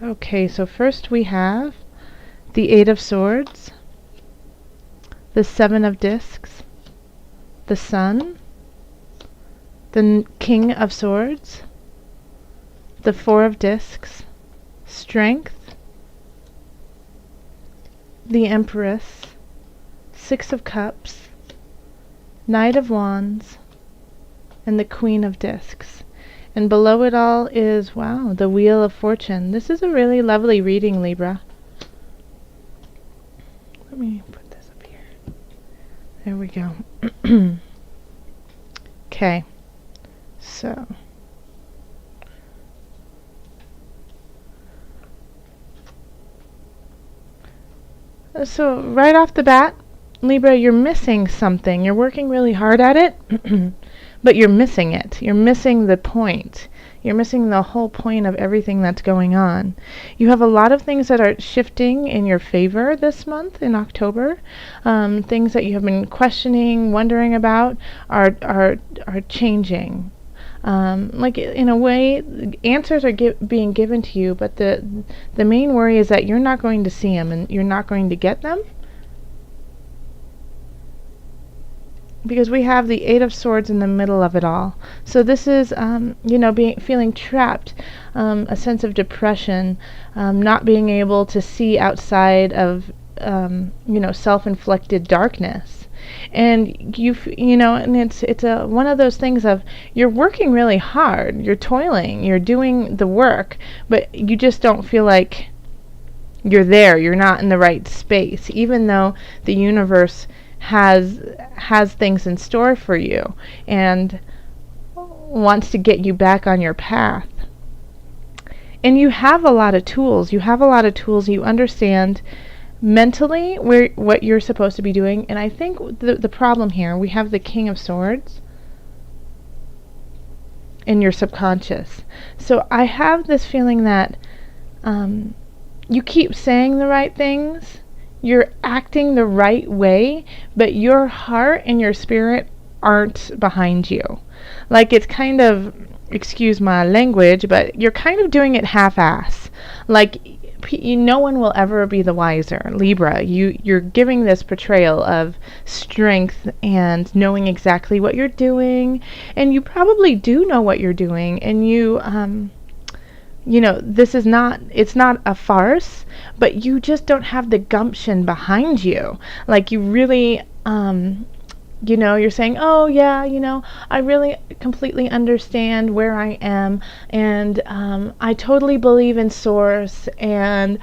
Okay, so first we have the Eight of Swords, the Seven of Discs, the Sun, the King of Swords, the Four of Discs, Strength, the Empress, Six of Cups, Knight of Wands, and the Queen of Discs. And below it all is, wow, the Wheel of Fortune. This is a really lovely reading, Libra. Let me put this up here. There we go. Okay, so right off the bat, Libra, you're missing something. You're working really hard at it, but you're missing it. You're missing the point. You're missing the whole point of everything that's going on. You have a lot of things that are shifting in your favor this month in October. Things that you have been questioning, wondering about are changing. Like in a way, answers are being given to you, but the main worry is that you're not going to see them and you're not going to get them. Because we have the Eight of Swords in the middle of it all. So this is, feeling trapped, a sense of depression, not being able to see outside of, self-inflicted darkness. And and it's one of those things of you're working really hard, you're toiling, you're doing the work, but you just don't feel like you're there. You're not in the right space, even though the universe has things in store for you and wants to get you back on your path. And you have a lot of tools. You understand mentally what you're supposed to be doing. And I think the problem here, we have the King of Swords in your subconscious. So I have this feeling that you keep saying the right things, you're acting the right way, but your heart and your spirit aren't behind you. Like it's kind of, excuse my language, but you're kind of doing it half-ass. Like no one will ever be the wiser. Libra, you're giving this portrayal of strength and knowing exactly what you're doing, and you probably do know what you're doing, and it's not a farce, but you just don't have the gumption behind you. Like you really, you're saying, oh yeah, I really completely understand where I am, and I totally believe in Source, and,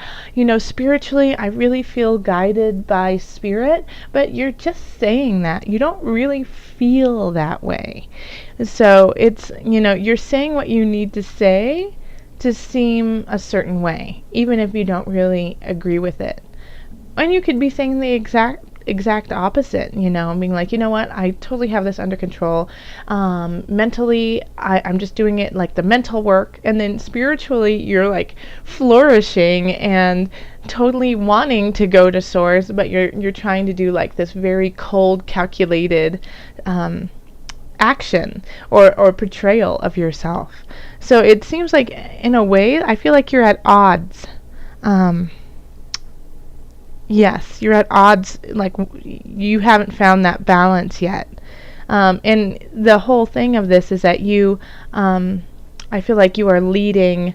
spiritually, I really feel guided by Spirit, but you're just saying that. You don't really feel that way. So it's, you're saying what you need to say to seem a certain way, even if you don't really agree with it. And you could be saying the exact opposite, being like, you know what, I totally have this under control. Mentally, I'm just doing it like the mental work, and then spiritually, you're like flourishing and totally wanting to go to Source, but you're trying to do like this very cold, calculated action or portrayal of yourself. So it seems like, in a way, I feel like you're at odds. Yes, you're at odds, like you haven't found that balance yet. And the whole thing of this is that I feel like you are leading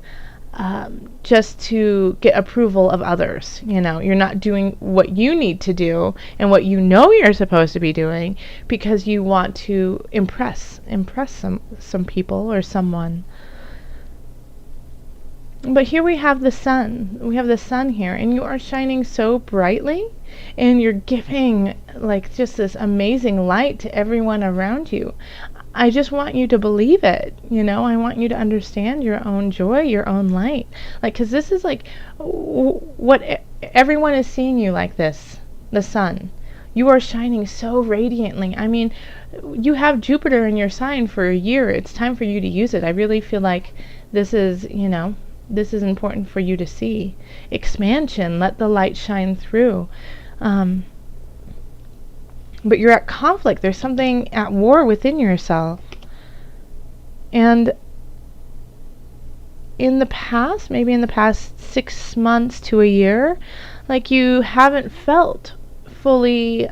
just to get approval of others. You're not doing what you need to do and what you're supposed to be doing because you want to impress some people or someone. But here we have the sun. We have the sun here, and you are shining so brightly, and you're giving like just this amazing light to everyone around you. I just want you to believe it, I want you to understand your own joy, your own light. Like, because this is like what everyone is seeing you like this, the sun. You are shining so radiantly. I mean, you have Jupiter in your sign for a year. It's time for you to use it. I really feel like this is, this is important for you to see. Expansion, let the light shine through. But you're at conflict. There's something at war within yourself. And in the past, maybe in the past 6 months to a year, like you haven't felt fully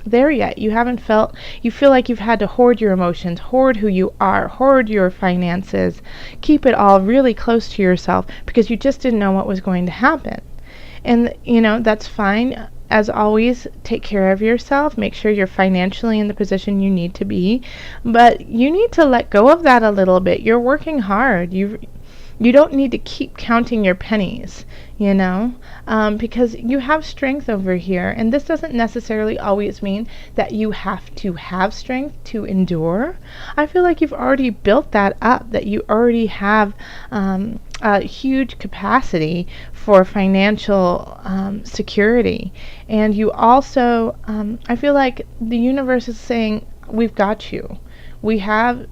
there yet. You haven't felt, you feel like you've had to hoard your emotions, hoard who you are, hoard your finances, keep it all really close to yourself because you just didn't know what was going to happen. And, that's fine. As always, take care of yourself. Make sure you're financially in the position you need to be. But you need to let go of that a little bit. You're working hard. You don't need to keep counting your pennies, because you have strength over here. And this doesn't necessarily always mean that you have to have strength to endure. I feel like you've already built that up, that you already have a huge capacity for financial security. And you also, I feel like the universe is saying, we've got you. We have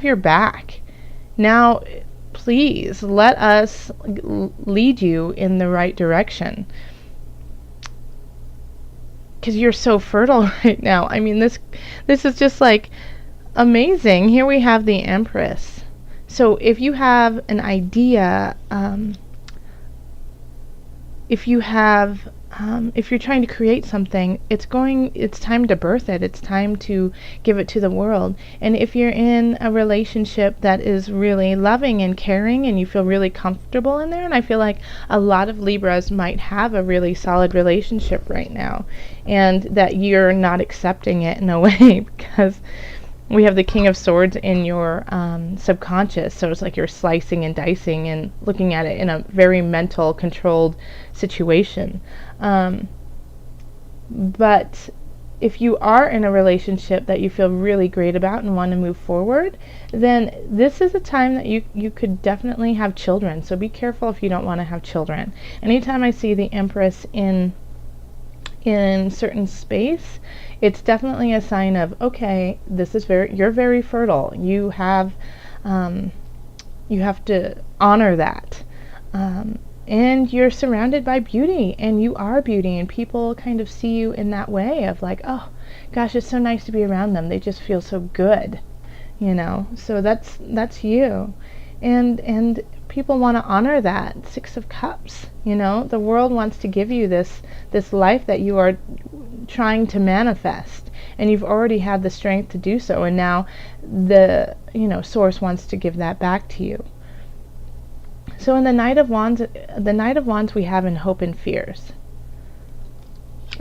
your back. Now, please let us lead you in the right direction, because you're so fertile right now. I mean, this is just like amazing. Here we have the Empress. So if you have an idea, if you're trying to create something, it's time to birth it. It's time to give it to the world. And if you're in a relationship that is really loving and caring and you feel really comfortable in there, and I feel like a lot of Libras might have a really solid relationship right now, and that you're not accepting it in a way because we have the King of Swords in your subconscious, so it's like you're slicing and dicing and looking at it in a very mental, controlled situation. But if you are in a relationship that you feel really great about and want to move forward, then this is a time that you could definitely have children. So be careful if you don't want to have children. Anytime I see the Empress in certain space, it's definitely a sign of, okay, you're very fertile. You have to honor that. And you're surrounded by beauty, and you are beauty, and people kind of see you in that way of like, oh gosh, it's so nice to be around them. They just feel so good, so that's you. And people want to honor that. 6 of Cups, the world wants to give you this life that you are trying to manifest, and you've already had the strength to do so, and now the source wants to give that back to you. So in the Knight of Wands we have in Hope and Fears.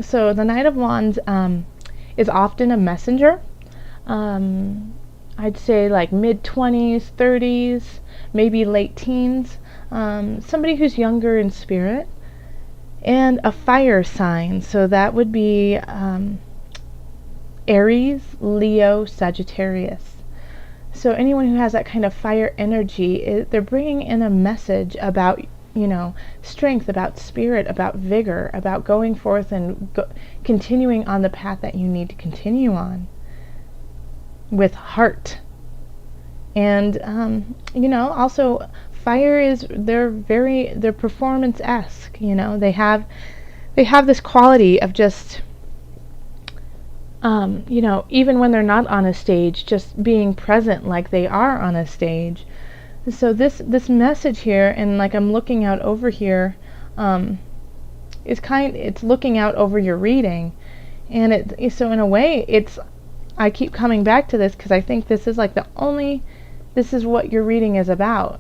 So the Knight of Wands is often a messenger. I'd say like mid-20s, 30s, maybe late teens. Somebody who's younger in spirit. And a fire sign. So that would be Aries, Leo, Sagittarius. So anyone who has that kind of fire energy, they're bringing in a message about, strength, about spirit, about vigor, about going forth and continuing on the path that you need to continue on with heart. And, also fire they're performance-esque, they have this quality of just, even when they're not on a stage, just being present like they are on a stage. So this message here, and like I'm looking out over here, it's looking out over your reading, and so in a way I keep coming back to this because I think this is like this is what your reading is about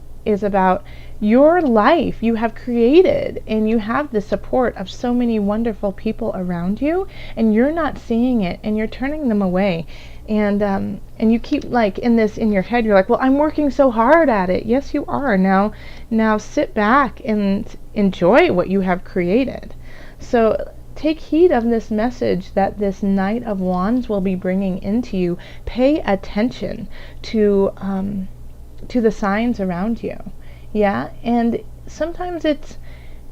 your life you have created, and you have the support of so many wonderful people around you, and you're not seeing it, and you're turning them away, and you keep like in your head, you're like, well, I'm working so hard at it. Yes, you are. Now sit back and enjoy what you have created. So take heed of this message that this Knight of Wands will be bringing into you. Pay attention to the signs around you. Yeah, and sometimes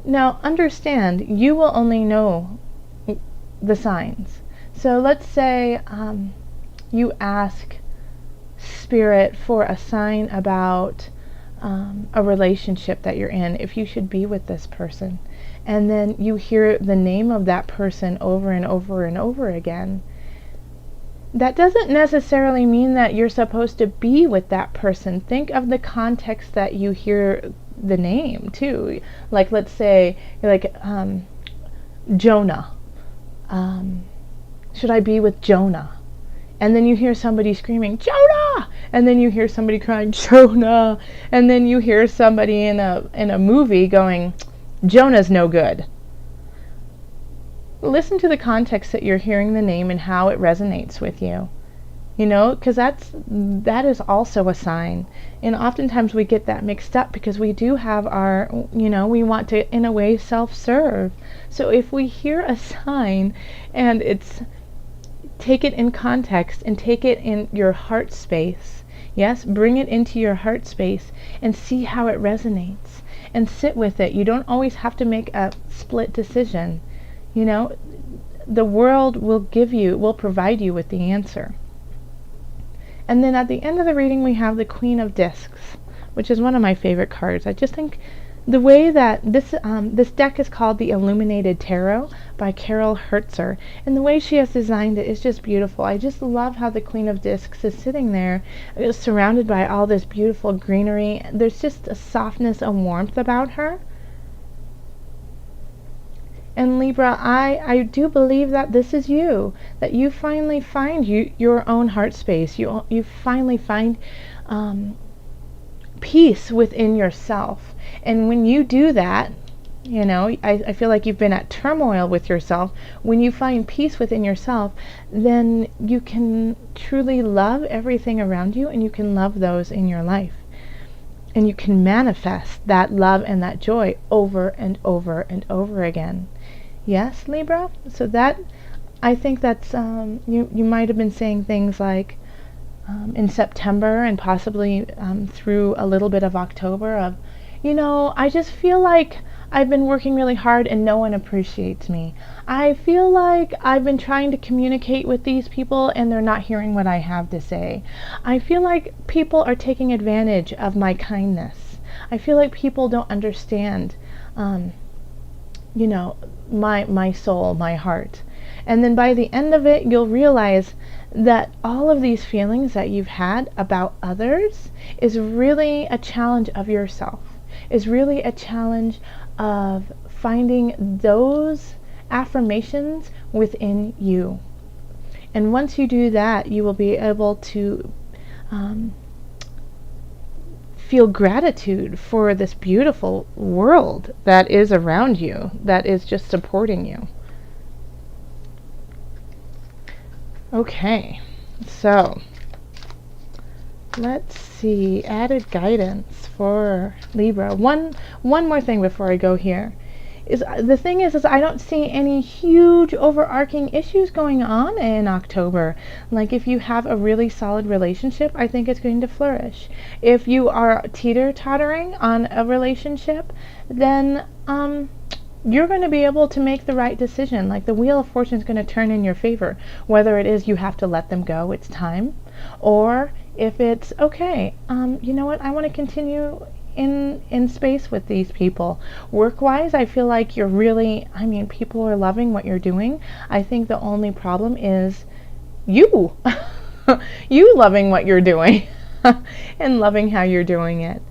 now understand, you will only know the signs. So let's say you ask Spirit for a sign about a relationship that you're in, if you should be with this person, and then you hear the name of that person over and over and over again. that doesn't necessarily mean that you're supposed to be with that person. Think of the context that you hear the name too. Like, let's say you're like, Jonah. Should I be with Jonah? And then you hear somebody screaming, Jonah! And then you hear somebody crying, Jonah! And then you hear somebody in a movie going, Jonah's no good. Listen to the context that you're hearing the name and how it resonates with you. You know, because that is also a sign. And oftentimes we get that mixed up because we do have our, we want to, in a way, self-serve. So if we hear a sign and take it in context and take it in your heart space. Yes, bring it into your heart space and see how it resonates and sit with it. You don't always have to make a split decision. The world will provide you with the answer. And then at the end of the reading, we have the Queen of Discs, which is one of my favorite cards. I just think the way that this deck is called the Illuminated Tarot by Carol Hertzer, and the way she has designed it is just beautiful. I just love how the Queen of Discs is sitting there, surrounded by all this beautiful greenery. There's just a softness and warmth about her. And Libra, I do believe that this is you, that you finally find your own heart space. You finally find peace within yourself. And when you do that, I feel like you've been at turmoil with yourself. When you find peace within yourself, then you can truly love everything around you, and you can love those in your life. And you can manifest that love and that joy over and over and over again. Yes, Libra? So that, I think that's, you might have been saying things like, in September and possibly through a little bit of October of, I just feel like I've been working really hard and no one appreciates me. I feel like I've been trying to communicate with these people and they're not hearing what I have to say. I feel like people are taking advantage of my kindness. I feel like people don't understand, my soul, my heart. And then by the end of it, you'll realize that all of these feelings that you've had about others is really a challenge of yourself, is really a challenge of finding those affirmations within you. And once you do that, you will be able to feel gratitude for this beautiful world that is around you, that is just supporting you. Okay, so let's see, added guidance for Libra. One more thing before I go here. The thing is I don't see any huge overarching issues going on in October. Like if you have a really solid relationship, I think it's going to flourish. If you are teeter-tottering on a relationship, then you're going to be able to make the right decision. Like the Wheel of Fortune is going to turn in your favor. Whether it is you have to let them go, it's time, or if it's okay, you know what, I want to continue in space with these people. Work-wise, I feel like you're really, people are loving what you're doing. I think the only problem is you. You loving what you're doing and loving how you're doing it.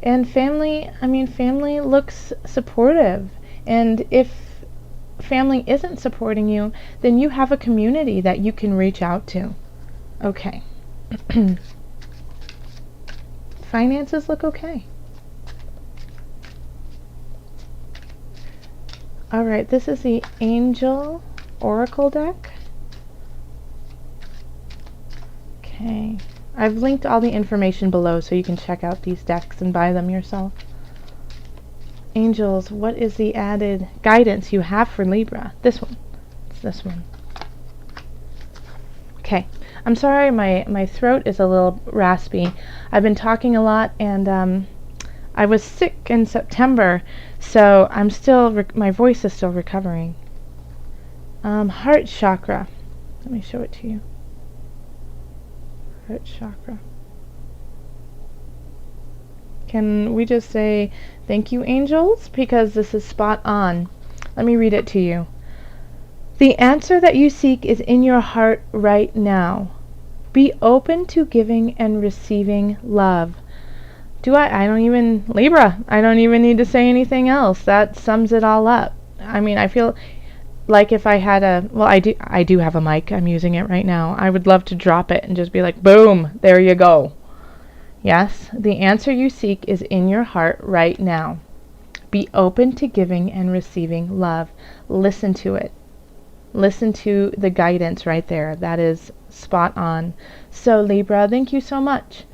And family looks supportive. And if family isn't supporting you, then you have a community that you can reach out to. Okay. Finances look okay. All right, this is the Angel Oracle deck. Okay. I've linked all the information below so you can check out these decks and buy them yourself. Angels, what is the added guidance you have for Libra? This one. It's this one. Okay. I'm sorry, my throat is a little raspy. I've been talking a lot, and I was sick in September, so I'm still, my voice is still recovering. Heart chakra. Let me show it to you. Heart chakra. Can we just say thank you, angels? Because this is spot on. Let me read it to you. The answer that you seek is in your heart right now. Be open to giving and receiving love. I don't even, Libra, I don't even need to say anything else. That sums it all up. I mean, I feel like if I had I do have a mic. I'm using it right now. I would love to drop it and just be like, boom, there you go. Yes, the answer you seek is in your heart right now. Be open to giving and receiving love. Listen to it. Listen to the guidance right there. That is spot on. So Libra, thank you so much.